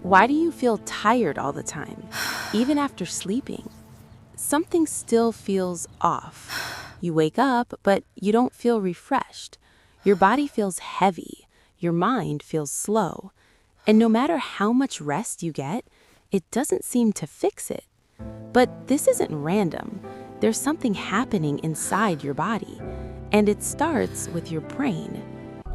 Why do you feel tired all the time, even after sleeping? Something still feels off. You wake up, but you don't feel refreshed. Your body feels heavy. Your mind feels slow. And no matter how much rest you get, it doesn't seem to fix it. But this isn't random. There's something happening inside your body. And it starts with your brain.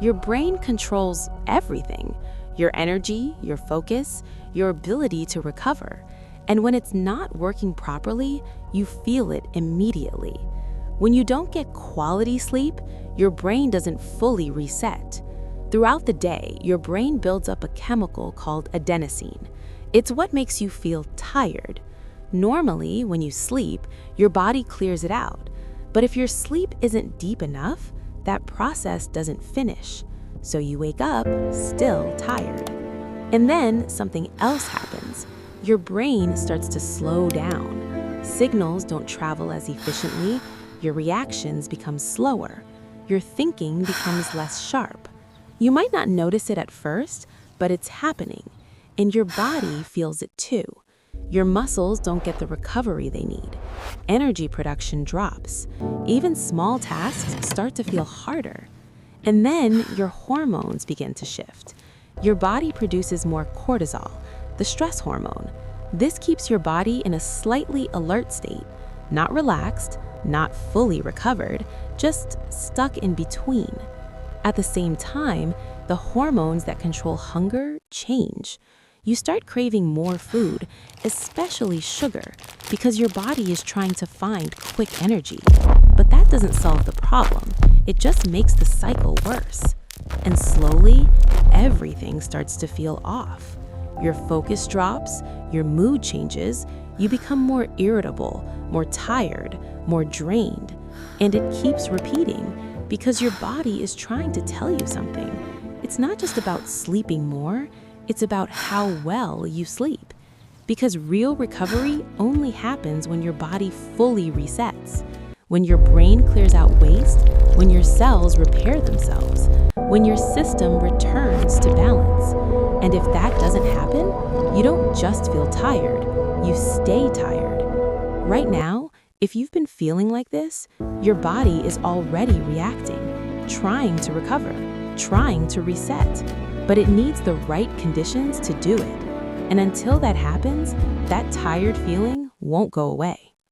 Your brain controls everything: your energy, your focus, your ability to recover. And when it's not working properly, you feel it immediately. When you don't get quality sleep, your brain doesn't fully reset. Throughout the day, your brain builds up a chemical called adenosine. It's what makes you feel tired. Normally, when you sleep, your body clears it out. But if your sleep isn't deep enough, that process doesn't finish. So you wake up still tired. And then something else happens. Your brain starts to slow down. Signals don't travel as efficiently. Your reactions become slower. Your thinking becomes less sharp. You might not notice it at first, but it's happening. And your body feels it too. Your muscles don't get the recovery they need. Energy production drops. Even small tasks start to feel harder. And then your hormones begin to shift. Your body produces more cortisol, the stress hormone. This keeps your body in a slightly alert state, not relaxed, not fully recovered, just stuck in between. At the same time, the hormones that control hunger change. You start craving more food, especially sugar, because your body is trying to find quick energy. But that doesn't solve the problem. It just makes the cycle worse. And slowly, everything starts to feel off. Your focus drops, your mood changes, you become more irritable, more tired, more drained. And it keeps repeating because your body is trying to tell you something. It's not just about sleeping more, it's about how well you sleep. Because real recovery only happens when your body fully resets, when your brain clears out waste, when your cells repair themselves, when your system returns to balance. And if that doesn't happen, you don't just feel tired, you stay tired. Right now, if you've been feeling like this, your body is already reacting, trying to recover, trying to reset. But it needs the right conditions to do it. And until that happens, that tired feeling won't go away.